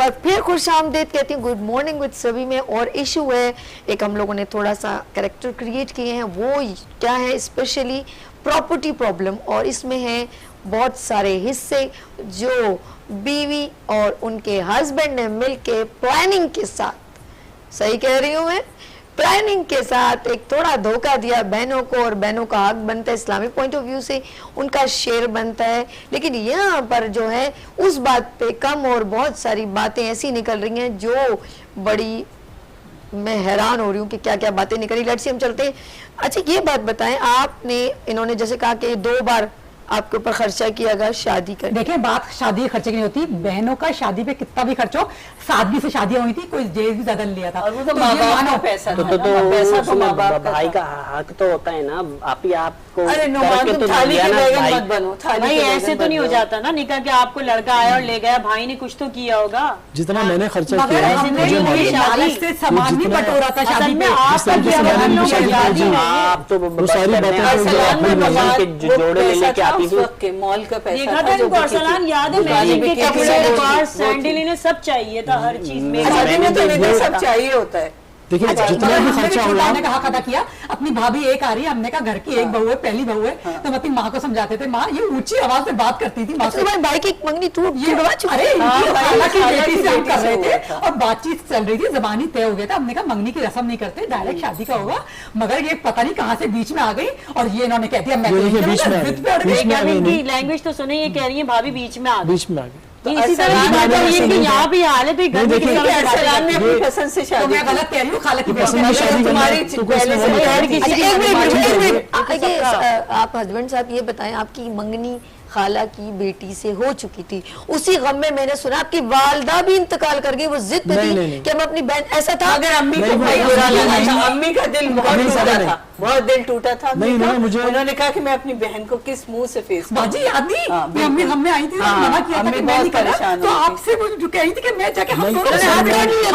बार फिर खुशामदीद कहती हूँ, गुड मॉर्निंग विद सभी में। और इशू है एक, हम लोगों ने थोड़ा सा कैरेक्टर क्रिएट किए हैं, वो क्या है, स्पेशली प्रॉपर्टी प्रॉब्लम। और इसमें है बहुत सारे हिस्से जो बीवी और उनके हस्बैंड ने मिलके प्लानिंग के साथ, सही कह रही हूँ मैं, प्लानिंग के साथ एक थोड़ा धोखा दिया बहनों को, और बहनों का हक बनता है इस्लामिक पॉइंट ऑफ व्यू से, उनका शेयर बनता है। लेकिन यहाँ पर जो है उस बात पे कम, और बहुत सारी बातें ऐसी निकल रही हैं जो बड़ी, मैं हैरान हो रही हूँ कि क्या क्या बातें निकली। लेट्स सी, हम चलते हैं। अच्छा ये बात बताएं, आपने, इन्होंने जैसे कहा कि 2 बार आपके ऊपर खर्चा किया गया शादी कर। देखिए बात शादी के खर्चे की नहीं होती, बहनों का शादी पे कितना भी खर्च हो, सादगी से शादियां हुई थी, कोई जेल भी ज्यादा लिया था। और वो तो माँ बाप का पैसा था, पैसा तो माँ बाप का भाई का हक तो होता है ना, आप ही आपको। अरे नुमान, तुम थाली के बैगन मत बनो, भाई ऐसे तो नहीं हो जाता ना निकाह के, आपको लड़का आया और ले गया, भाई ने कुछ तो किया होगा। जितना मैंने खर्चा किया है, लालच से सामान नहीं बटोरा था शादी में, आप तो वो सारी बातें जोड़े लेके आती थी। मॉल का पैसा देखा था इनको, अरसलान याद है, मैजिक के कपड़े, पर्स, सैंडल, इन्हें सब चाहिए था, हर चीज में सब चाहिए होता है। देखिए जितना भी खर्चा हुआ, ने कहा खड़ा किया, अपनी भाभी एक आ रही है, हमने कहा घर की एक बहू है, पहली बहू है, तो अपनी माँ को समझाते थे, माँ ये ऊंची आवाज में बात करती थी माँ से, तुम्हारे भाई की मंगनी टूट, अरे खाला की बेटी से हम कर रहे थे और बातचीत चल रही थी, जबानी तय हो गया था, हमने कहा मंगनी की रस्म नहीं करते, डायरेक्ट शादी का होगा। मगर ये पता नहीं कहाँ से बीच में आ गई, और ये इन्होंने कह दिया मैं लैंग्वेज तो सुने, ये कह रही है भाभी बीच में आ गई। इसी तरह यहाँ भी हाल है, तो घर में अपनी पसंद से शादी, मैं गलत कह रही हूँ, खाला की तुम्हारी पहले से। आप हस्बैंड साहब ये बताएं, आपकी मंगनी खाला की बेटी से हो चुकी थी, उसी गम में मैंने सुना आपकी वालदा भी इंतकाल कर गई, वो जिद पे थी कि हम अपनी बहन, ऐसा था? अगर अम्मी को भाई बुरा लगा था, अम्मी का दिल बहुत टूटा था, बहुत दिल टूटा था। उन्होंने कहा कि मैं अपनी बहन को किस मुंह से फेस करूं। बाजी याद नहीं, अम्मी हमने आई थी, मना किया था कि मैं नहीं करना, तो आपसे वो जो कही थी कि मैं जाके हम दोनों ने हाथ रख लिया,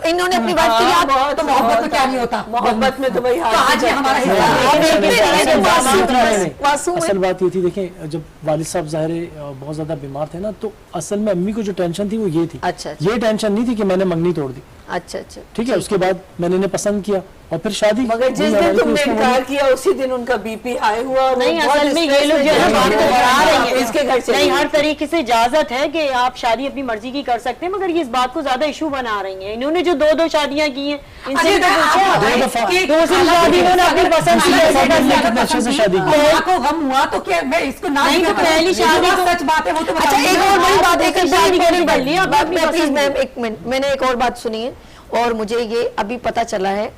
इन्होंने अपनी बात की याद, तो मोहब्बत में क्या नहीं होता, मोहब्बत में तो भाई आज हमारा असल बात ये थी, देखिए जब वालिद साहब ज़ाहिर बहुत ज्यादा बीमार थे ना, तो असल में अम्मी को जो टेंशन थी वो ये थी। अच्छा। ये टेंशन नहीं थी कि मैंने मंगनी तोड़ दी। अच्छा अच्छा, ठीक है। उसके बाद मैंने इन्हें पसंद किया और फिर शादी। मगर जिस दिन तुमने इनकार किया उसी दिन उनका बीपी हाई हुआ। और नहीं, असल में ये लोग जो है बात को बढ़ा रहे हैं, इसके घर से नहीं, हर तरीके से इजाजत है कि आप शादी अपनी मर्जी की कर सकते हैं, मगर ये इस बात को ज्यादा इशू बना रही हैं। इन्होंने जो 2 शादियां की हैं, इनसे तो पूछा, दूसरी शादी इन्होंने अपनी पसंद से शादी को गम हुआ तो क्या मैं इसको ना, नहीं तो पहली शादी सच बात है वो तो। अच्छा एक और बड़ी बात, एक शादी करनी पड़ लिया, प्लीज मैम एक मिनट, मैंने एक और बात सुनी है और मुझे ये अभी पता चला है,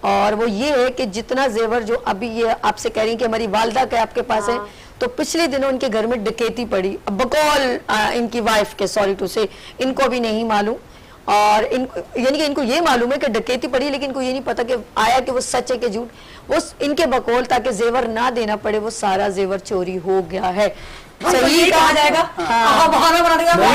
और वो ये है कि जितना जेवर जो अभी ये आपसे कह रही कि हमारी वालदा के आपके पास है, तो पिछले दिनों इनके घर में डकैती पड़ी, बकौल इनकी वाइफ के, सॉरी टू से, इनको भी नहीं मालूम, और इनको यानी कि इनको ये मालूम है कि डकैती पड़ी, लेकिन इनको ये नहीं पता कि आया कि वो सच है कि झूठ, वो इनके बकौल ताकि जेवर ना देना पड़े, वो सारा जेवर चोरी हो गया है। सही कहा जाएगा, बहाना बना देगा। हमें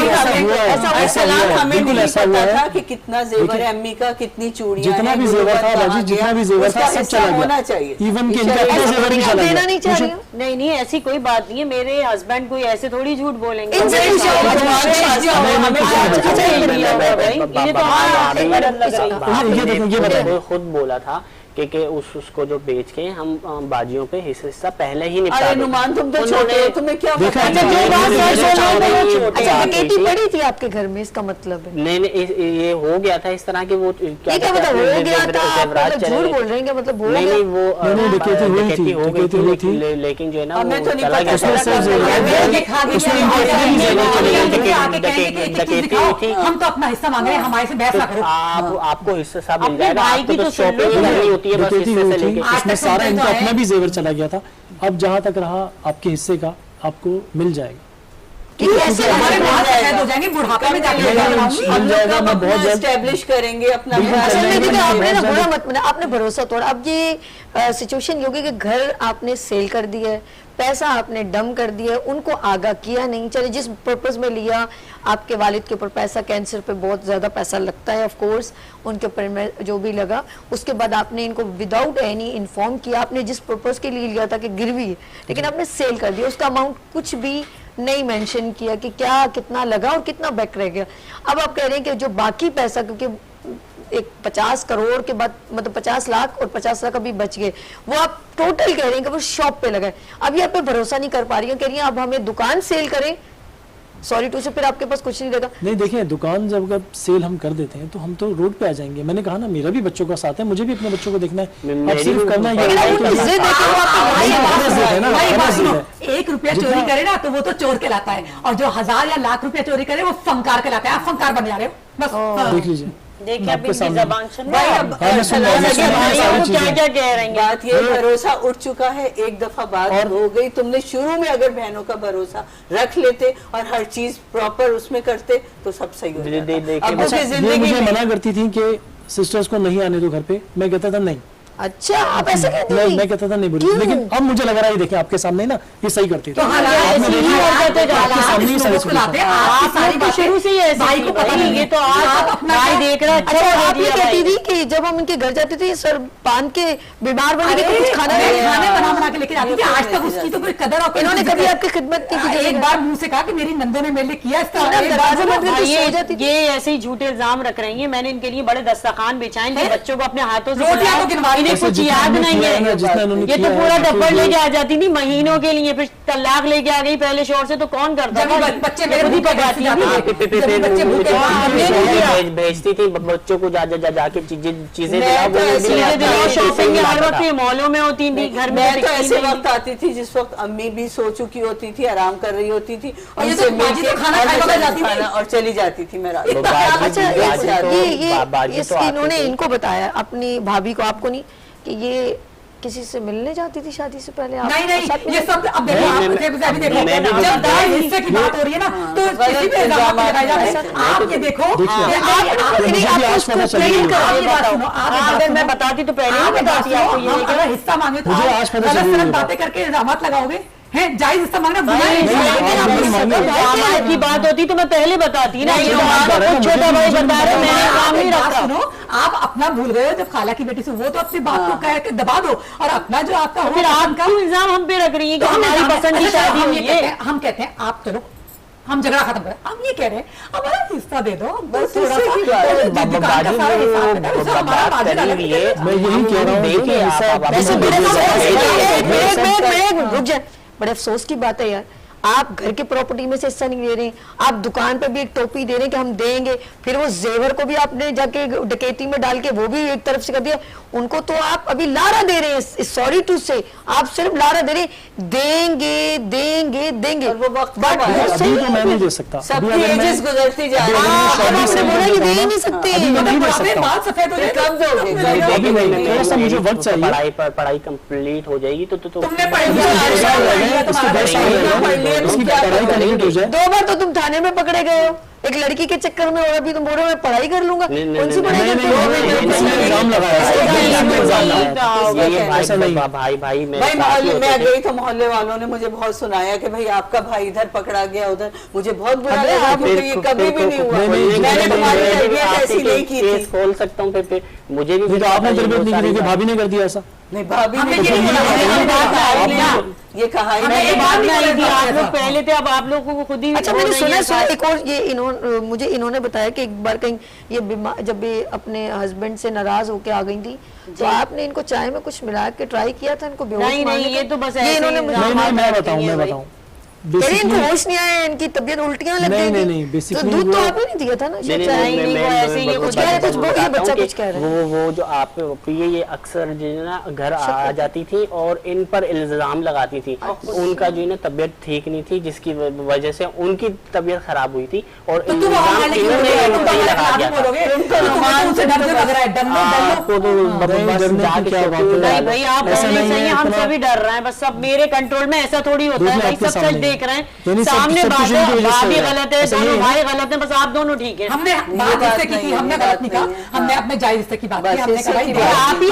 नहीं पता था कि कितना जेवर है अम्मी का, कितनी चूड़ियां, जितना भी जेवर था बाजी, जितना भी जेवर था सब चला गया, होना चाहिए। इवन कि इनका अपना जेवर भी चला गया। नहीं चाहिए। नहीं नहीं, ऐसी कोई बात नहीं है, मेरे हस्बैंड कोई ऐसे थोड़ी झूठ बोलेंगे। खुद बोला था कि उसको जो बेच के हम बाजियों पे हिस्सा पहले ही निपटा। अरे नुमान तुम तो छोटे हो, तुम्हें क्या पता? डकैती पड़ी थी आपके घर में, इसका मतलब है? नहीं, ये हो गया था इस तरह के, वो क्या मतलब हो गया था, झूठ बोल रहे हैं क्या मतलब? नहीं, वो डकैती हुई थी, लेकिन जो है ना हमें तो नहीं चला गया। हम तो अपना हिस्सा मांग रहे हैं, हमारे से बहस ना करो। आपको हिस्सा सब मिल जाएगा, आपको तो शॉपिंग करनी होती है बस हिस्से से लेके। इसमें सारा इनका अपना भी जेवर चला गया था, अब जहाँ तक रहा आपके हिस्से का आपको मिल जाएगा। ऐसे हमारे हो जाएंगे, बुढ़ापे में जाके मिल जाएगा, मैं बहुत जल्द एस्टैब्लिश करेंगे अपना। आपने ना बुरा मत मना, आपने भरोसा तोड़ा। अब ये सिचुएशन ये होगी कि घर आपने सेल कर दिया है, पैसा आपने डम कर दिया, उनको आगाह किया नहीं। चले जिस पर्पस में लिया, आपके वालिद के ऊपर पैसा, कैंसर पे बहुत ज़्यादा पैसा लगता है ऑफ कोर्स, उनके ऊपर में जो भी लगा, उसके बाद आपने इनको विदाउट एनी इन्फॉर्म किया, आपने जिस पर्पस के लिए लिया था कि गिरवी है, लेकिन आपने सेल कर दिया, उसका अमाउंट कुछ भी नहीं मेंशन किया कि क्या कितना लगा और कितना बैक रह गया। अब आप कह रहे हैं कि जो बाकी पैसा, क्योंकि एक 50 करोड़ के बाद मतलब 50 लाख और 50 लाख अभी बच गए, वो आप टोटल कह रहे हैं कि वो शॉप पे लगा है। अब ये आप पे भरोसा नहीं कर पा रही है, कह रही है अब हमें दुकान सेल करें, सॉरी टू से, फिर आपके पास कुछ नहीं रहेगा। नहीं देखिए, दुकान जब अगर सेल हम कर देते हैं तो हम तो रोड पे आ जाएंगे। मैंने कहा ना, मेरा भी बच्चों का साथ है, मुझे भी अपने बच्चों को देखना है। अब सिर्फ करना ही एक रुपया चोरी करे ना तो वो तो चोर कहलाता है, और जो 1000 या लाख रुपया चोरी करे वो फंकार कहलाता है। आप फंकार बन जा रहे हो बस। देख लीजिए, देखिए अब इनकी जबान सुन भाई, अब क्या क्या कह रही हैं। बात ये, भरोसा उठ चुका है, एक दफा बात हो गई। तुमने शुरू में अगर बहनों का भरोसा रख लेते और हर चीज प्रॉपर उसमें करते तो सब सही हो जाता। अब अच्छा, जिंदगी मुझे मना करती थी कि सिस्टर्स को नहीं आने दो घर पे, मैं कहता था नहीं। अच्छा, आप ऐसा कहते हैं? मैं कहता था नहीं बुरी, लेकिन अब मुझे लग रहा है, देखें आपके सामने ना, ये सही करती थी। शुरू से ही भाई को पता नहीं, ये तो आज भाई देख रहा है। अच्छा, आप ये कहती थी कि जब हम इनके घर जाते थे सर बांध के बीमार बन के कुछ खाना बना के लेके जाती थी। आज तक उसकी तो कोई कदर और इन्होंने कभी आपकी खिदमत की थी? एक बार मुंह से कहा कि मेरी नंदों ने मेरे लिए किया, ये ऐसे ही झूठे इल्जाम रख रही है। मैंने इनके लिए बड़े दस्तरखान बिछाए, इनके बच्चों को अपने हाथों से कुछ याद नहीं है। ये तो पूरा डब्बल लेके आ जाती थी महीनों के लिए, फिर तलाक लेके आ गई पहले शोर से, तो कौन करता था? बच्चे मेरे खुद ही पकाती भेजती थी बच्चों को, जाके चीजें शॉपिंग हर वक्त मॉलों में होती थी, घर में तो ऐसे वक्त आती थी जिस वक्त अम्मी भी सो चुकी होती थी, आराम कर रही होती थी, खाना और चली जाती थी मेरा। अच्छा, ये इन्होंने इनको बताया अपनी भाभी को, आपको नहीं, कि ये किसी से मिलने जाती थी शादी से पहले? आप नहीं, ये सब अब देखो, जब दाज हिस्से की बात हो रही है ना तो किसी पे इल्जाम लगाए जाते हैं। आप ये देखो, अगर मैं बताती तो पहले ही बताती आपको, ये अगर हिस्सा मांगे तो गलत बातें करके इल्जाम लगाओगे हैं? जायज हिस्सा मांगना की बात होती तो मैं पहले बताती ना, ये छोटा भाई बता रहे, मैंने काम नहीं रखा। सुनो, आप अपना भूल गए हो जब खाला की बेटी से, वो तो अपनी बात को कह के दबा दो, और अपना जो आपका फिर आपका इल्जाम हम पे रख रही है कि हमारी पसंद की शादी हुई है। हम कहते हैं आप चलो हम झगड़ा खत्म करें, हम ये कह रहे हैं हमारा हिस्सा दे दो, बस थोड़ा सा दुकान का सारा हिसाब है, उसमें हमारा मार्जिन अलग है। मैं यही कह रहा हूँ, रुक जाए, बड़े अफसोस की बात है यार, आप घर के प्रॉपर्टी में से हिस्सा नहीं दे रहे हैं, आप दुकान पे भी एक टोपी दे रहे हैं कि हम देंगे, फिर वो जेवर को भी आपने जाके डकैती में डाल के वो भी एक तरफ से कर दिया, उनको तो आप अभी लारा दे रहे हैं। सॉरी टू से, आप सिर्फ लारा दे रहे हैं, देंगे देंगे देंगे, और वो वक्त बट अभी तो मैं नहीं दे सकता, सबकी एजेस गुजरती जा रही है, आपने बोला कि दे ही नहीं सकते। बाल सफेद हो कब दोगे? थोड़ा सा मुझे वक्त चाहिए, पढ़ाई कंप्लीट हो जाएगी तो तुमने पढ़ाई का लिमिट हो जाए। 2 बार तो तुम थाने में पकड़े गए हो एक लड़की के चक्कर में, और अभी तुम बोल रहे हो मैं पढ़ाई कर लूंगा। कौन सी पढ़ाई करते हो? भाई मैं गई तो मोहल्ले वालों ने मुझे बहुत सुनाया कि भाई आपका भाई इधर पकड़ा गया उधर, मुझे बहुत बुरा लगा, क्योंकि ये कभी भी नहीं हुआ। मैंने तुम्हारी तरबियत ऐसी नहीं की थी। खोल सकता हूँ फिर मुझे भी तो आपने तरबियत नहीं की थी, भाभी ने कर दिया ऐसा? नहीं, भाभी ने ये कहा ही नहीं, बात नहीं आई थी, आप लोग पहले थे, अब आप लोगों को खुद ही। अच्छा, मैंने सुना एक और, ये मुझे इन्होंने बताया कि एक बार कहीं ये बीमार, जब ये अपने हस्बैंड से नाराज होके आ गई थी तो आपने इनको चाय में कुछ मिला के ट्राई किया था इनको बेहोश नहीं मारने नहीं, ये तो बस ये इन्होंने मैं बताऊं इनको होश नहीं आया, इनकी तबीयत उल्टियां लग गई थी, तो दूध तो आपने नहीं दिया था ना? बच्चा कुछ कह रहा है, वो जो आप पिए, ये अक्सर जो है ना घर आ जाती थी और इन पर इल्जाम लगाती थी। उनका जो है ना तबीयत ठीक नहीं थी, जिसकी वजह से उनकी तबीयत खराब हुई थी और हम सभी डर रहे हैं, बस सब मेरे कंट्रोल में, ऐसा थोड़ी होता है, सब सच देख रहे हैं, सामने बात है, भाभी गलत है, दोनों भाई गलत है, बस आप दोनों ठीक है। हमने बात इससे की थी, हमने गलत नहीं कहा, हमने अपने जायज हिस्से की बात की, हमने कहा आप ही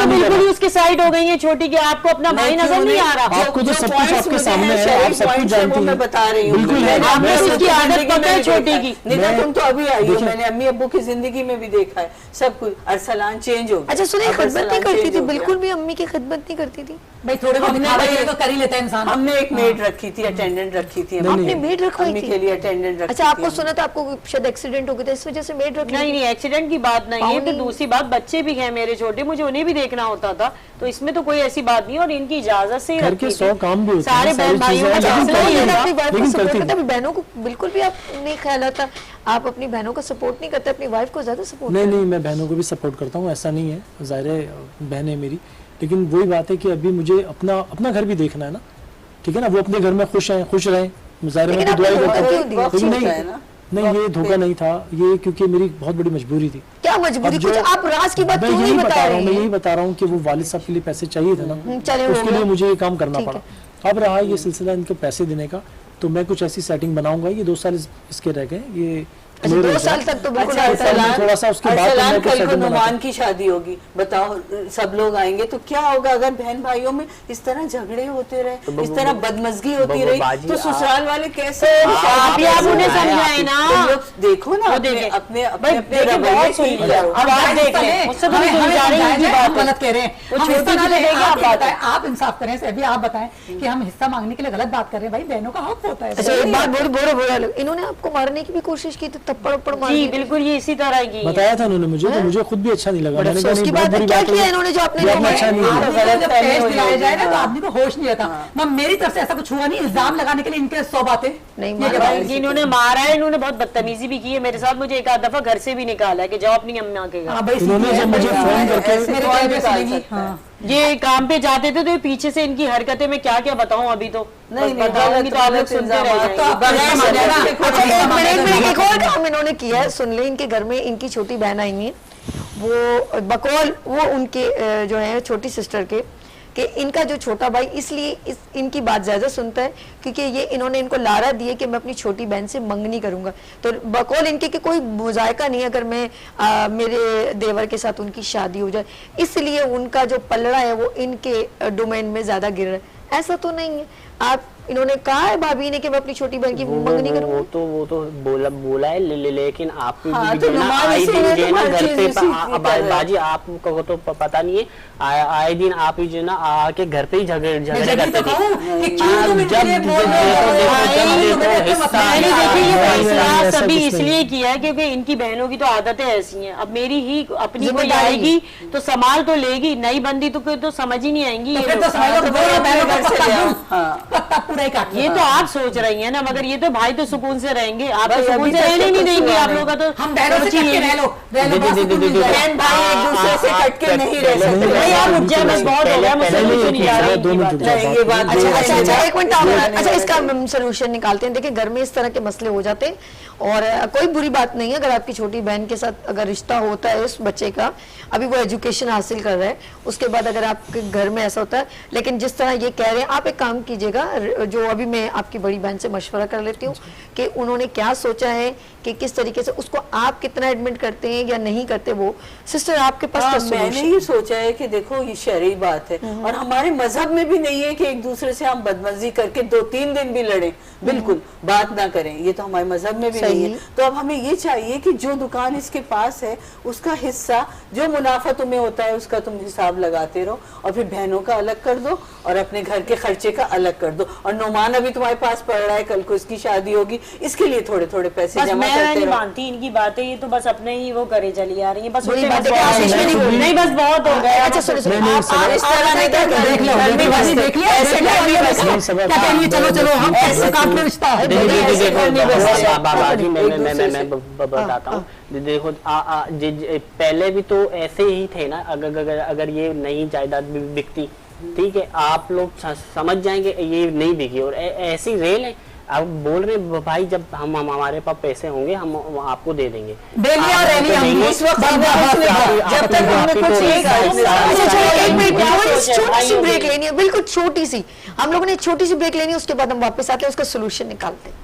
बिल्कुल ही उसके डिसाइड हो गई है छोटी की, आपको अपना भाई नजर नहीं आ रहा? आपको तो सब कुछ आपके सामने है, आप सब कुछ जानती हैं। मैं बता रही हूँ, बिल्कुल है। आपको उसकी आदत पता है छोटी की? निदा तुम तो अभी आई हो, मैंने अम्मी अब्बू की जिंदगी में भी देखा है सब कुछ। अरसलान चेंज हो गया। अच्छा सुनिए, अब खिदमत नहीं अरसलान करती change थी, हो गया। बिल्कुल भी अम्मी की खिदमत नहीं करती थी। भाई थोड़े बहुत दिखावा ये तो कर ही लेता है इंसान। हमने एक मेड रखी थी, अटेंडेंट रखी थी, आपने मेड रखवाई अम्मी थी? के लिए अटेंडेंट रखी अच्छा, आपको थी। सुना था आपको शायद एक्सीडेंट हो गया था, इस वजह से मेड रख ली? नहीं नहीं, एक्सीडेंट की बात नहीं है। पाउंड फिर नहीं। दूसरी बात, बच्चे भी हैं मेरे छोटे, मुझे उन्हें भी देखना होता था, तो इसमें तो कोई ऐसी बात नहीं है। और इनकी इजाजत से ही घर रखी के थी। 100 काम भी होते हैं, सारे सारी बहन भाइयों का चीजें हैं, फैसला लेकिन ये करती था। अपनी वाइफ को लेकिन सपोर्ट करती करते, अभी बहनों को बिल्कुल भी आप नहीं ख्याल आता, आप अपनी बहनों का सपोर्ट नहीं करते, अपनी वाइफ को ज्यादा सपोर्ट? नहीं नहीं, मैं बहनों को भी सपोर्ट करता हूँ, ऐसा नहीं है, ज़ाहिर है बहन है मेरी, लेकिन वही बात है कि अभी मुझे अपना घर भी देखना है ना, ठीक है ना। वो अपने घर में खुश हैं, खुश रहें, ज़ाहिर है मैं लेकिन तो दुआ ही आपने करता धोखा हूँ। क्यों दिया? लेकिन वक्त होता है ना। नहीं, ये धोखा नहीं था, ये क्योंकि मेरी बहुत बड़ी मजबूरी थी। क्या मजबूरी? अब कुछ जो- आप राज की बात मैं क्यों नहीं यही बता बता रहा हूँ, रहे मैं यही हैं? बता रहा हूँ कि वो वालिद साहब के लिए पैसे चाहिए थे ना, चले हो उसके गया। लिए मुझे ये काम करना ठीक पड़ा। अब रहा ये सिलसिला इनको पैसे देने का, तो मैं कुछ ऐसी सेटिंग बनाऊंगा। ये 2 साल इसके रह गए, ये अच्छा, clear 2 हो साल जाए। तक तो बिल्कुल अच्छा, रहता है। अरसलान- थोड़ा सा उसके बाद तो अरसलान मैं कुछ कल को setting बनाता नुमान हूँ। की शादी होगी, बताओ सब लोग आएंगे तो क्या होगा अगर बहन भाइयों में इस तरह झगड़े होते रहे, इस तरह बदमजगी होती रही, बाजी, तो ससुराल वाले कैसे? अभी आप उन्हें समझाए ना। तुम लोग देखो ना, वो अपने देखें। अपने भाई अपने देखिए, रवैये बहुत सुन ठीक लिया। करो। अब आप देख लें, मुझसे तो नहीं सुनी जा रही उनकी बात हम गलत कह रहे हैं। वो हम छोटी हिस्सा ना की लें, लेंगे, आप आप बात बताएं, आप इंसाफ करें से अभी आप बताएं कि हम हिस्सा मांगने के लिए गलत बात कर रहे हैं। भाई बहनों का हक होता है। अच्छा, एक बात बोरा इन्होंने आपको मारने की भी कोशिश की थी, थप्पड़ वप्पड़ मार जी दिए थे। बिल्कुल, ये इसी तरह की है। बताया था उन्होंने मुझे, तो मुझे खुद भी अच्छा नहीं लगा। बड़े मैंने कहा अफसोस की नहीं, बहुत बात है, बुरी क्या बात किया है। इन्होंने जो आपने ये किया? अपना अच्छा नहीं आदमी लगा। को गलत जब फहमी पेश हुई दिलाया होगी, जाए ना तो हाँ। आदमी को होश नहीं रहता। मैं मेरी तरफ से ऐसा कुछ हुआ नहीं, इल्जाम लगाने के लिए इनके 100 बातें नहीं, ये मारा क्या है। बात है? इन्होंने मारा है, इन्होंने बहुत बदतमीजी भी की है मेरे साथ। मुझे एक आध दफा घर से भी निकाला है कि जाओ अपनी अम्मा के घर। हाँ भाई, इन्होंने सीधी है, जब मुझे भाई, फोन हाँ, करके- ऐसे मेरे कौन कहने पे निकाल सुनेगी, सकता है? हाँ। ये काम पे जाते थे तो ये पीछे से इनकी हरकतें में क्या क्या बताऊं अभी तो नहीं, नहीं, बताऊंगी तो आप लोग गलत सुनते रह इल्जामात तो जाएंगे। आप बगैर बगैर माने ना। देखो, अच्छा, एक हाँ, मिनट में हाँ, एक और काम इन्होंने किया है, सुन ले। इनके घर में इनकी छोटी बहन आई है, वो बकौल वो उनके जो है छोटी सिस्टर के, कि इनका जो छोटा भाई इसलिए इनकी बात ज्यादा सुनता है क्योंकि ये इन्होंने इनको लारा दिए कि मैं अपनी छोटी बहन से मंगनी करूंगा। तो बकौल इनके कि कोई मुजायका नहीं अगर मैं मेरे देवर के साथ उनकी शादी हो जाए, इसलिए उनका जो पलड़ा है वो इनके डोमेन में ज्यादा गिर रहा है। ऐसा तो नहीं है। आप इन्होंने कहा है भाभी ने कि मैं अपनी छोटी बहन की मंगनी करूंगा। वो तो बोला है, लेकिन आप हाँ, भी तो जो है ना, नुमान आए इसीलिए दिन जो है ना तो हर घर चीज पे इसी की कर रहे हैं। बाजी आपको तो पता नहीं है, आए दिन आप ही जो है ना आके घर पे ही झगड़े मैं जल्दी करते तो थे। कहूँ कि क्यों तुम जब इनके बोल रहे हो? देखो, भाई, तुम्हें तो हिस्सा मतलब मैंने नहीं देखिए ये है। फैसला ऐसा सभी कुछ नहीं। इसलिए किया है क्योंकि इनकी बहनों की तो आदतें ऐसी हैं। अब मेरी ही अपनी कोई जिम्मेदारी। आएगी तो संभाल तो लेगी, नई बंदी तो समझ ही नहीं आएंगी ये फिर तो लोग। समझ लो, बोलो बहनों का घर से पत्ता ले आओ। दूं, हाँ। पत्ता पूरा ही काट ये लो। तो आप सोच रही हैं ना, मगर ये तो भाई तो सुकून से रहेंगे। आप तो भाई, सुकून अभी से तक रहने तो नहीं कुछ देंगे। हुआ आप नहीं। लोगों का तो हम बहनों से सोचिए कट के ये। रह लो, बहुत सुकून मिल जाएगा। बहन भाई एक दूसरे से कट के नहीं रह सकते। भाई आप उठ जाए, बस बहुत हो गया, मुझसे पहले कुछ नहीं जा रही दो इनकी मिनट बात। रुक जाओ। नहीं, ये बात अच्छा नहीं अच्छा है। अच्छा, एक मिनट आप नहीं, अच्छा, इसका नहीं, हम सोल्यूशन निकालते हैं। देखिए, घर में इस तरह के मसले हो जाते हैं और कोई बुरी बात नहीं है अगर आपकी छोटी बहन के साथ अगर रिश्ता होता है उस बच्चे का, अभी वो एजुकेशन हासिल कर रहा है, उसके बाद अगर आपके घर में ऐसा होता है। लेकिन जिस तरह ये कह रहे हैं, आप एक काम कीजिएगा, जो अभी मैं आपकी बड़ी बहन से मशवरा कर लेती हूँ कि उन्होंने क्या सोचा है कि किस तरीके से उसको आप कितना एडमिट करते हैं या नहीं करते। वो सिस्टर आपके पास हाँ, क्या मैंने solution? ये सोचा है कि देखो ये शरई बात है और हमारे मजहब में भी नहीं है कि एक दूसरे से हम बदमजी करके 2-3 दिन भी लड़ें, बिल्कुल बात ना करें, ये तो हमारे मजहब में भी सही नहीं है। है। तो अब हमें ये चाहिए कि जो दुकान इसके पास है उसका हिस्सा, जो मुनाफा तुम्हें होता है उसका तुम हिसाब लगाते रहो और फिर बहनों का अलग कर दो और अपने घर के खर्चे का अलग कर दो। और नोमान अभी तुम्हारे पास पड़ रहा है, कल को इसकी शादी होगी, इसके लिए थोड़े थोड़े पैसे बस जमा मैं करते नहीं रहो। मानती इनकी बातें, ये तो बस अपने ही वो करे चली आ रही है। बस बुरी उनसे बात है बस कि आप बहुत इसमें नहीं हो बोल- गया। नहीं बस बहुत हो गया। अच्छा सुनो सुनो, नहीं, आप सब- इस तरह नहीं क्या करना, देख लो, घर में देख लो, बस- देख लिया, ऐसे देख घर में लिया, बस- नहीं, सब क्या कहेंगे? चलो चलो, हम ऐसे काट लो रिश्ता। बाबाजी मैं एक दूसरे से- बताता हूँ। देखो पहले भी तो ऐसे ही थे ना, अगर ये नई जायदाद बिकती, ठीक है, आप लोग समझ जाएंगे ये नहीं बिकी और ऐसी रेल है। आप बोल रहे हैं भाई जब हम हमारे पास पैसे होंगे हम आपको दे देंगे। दे लिया और रह लिया हम उस वक्त हमने बस, कुछ नहीं बस, कहा। जब तक हमने कुछ नहीं कहा। अच्छा चलो, एक मिनट, क्या थोड़ी सी सोचा है? छोटी सी आइए ब्रेक बोलिए। लेनी है, बिल्कुल छोटी सी। हम लोगों ने एक छोटी सी ब्रेक लेनी है, उसके बाद हम वापस आके उसका सोल्यूशन निकालते हैं।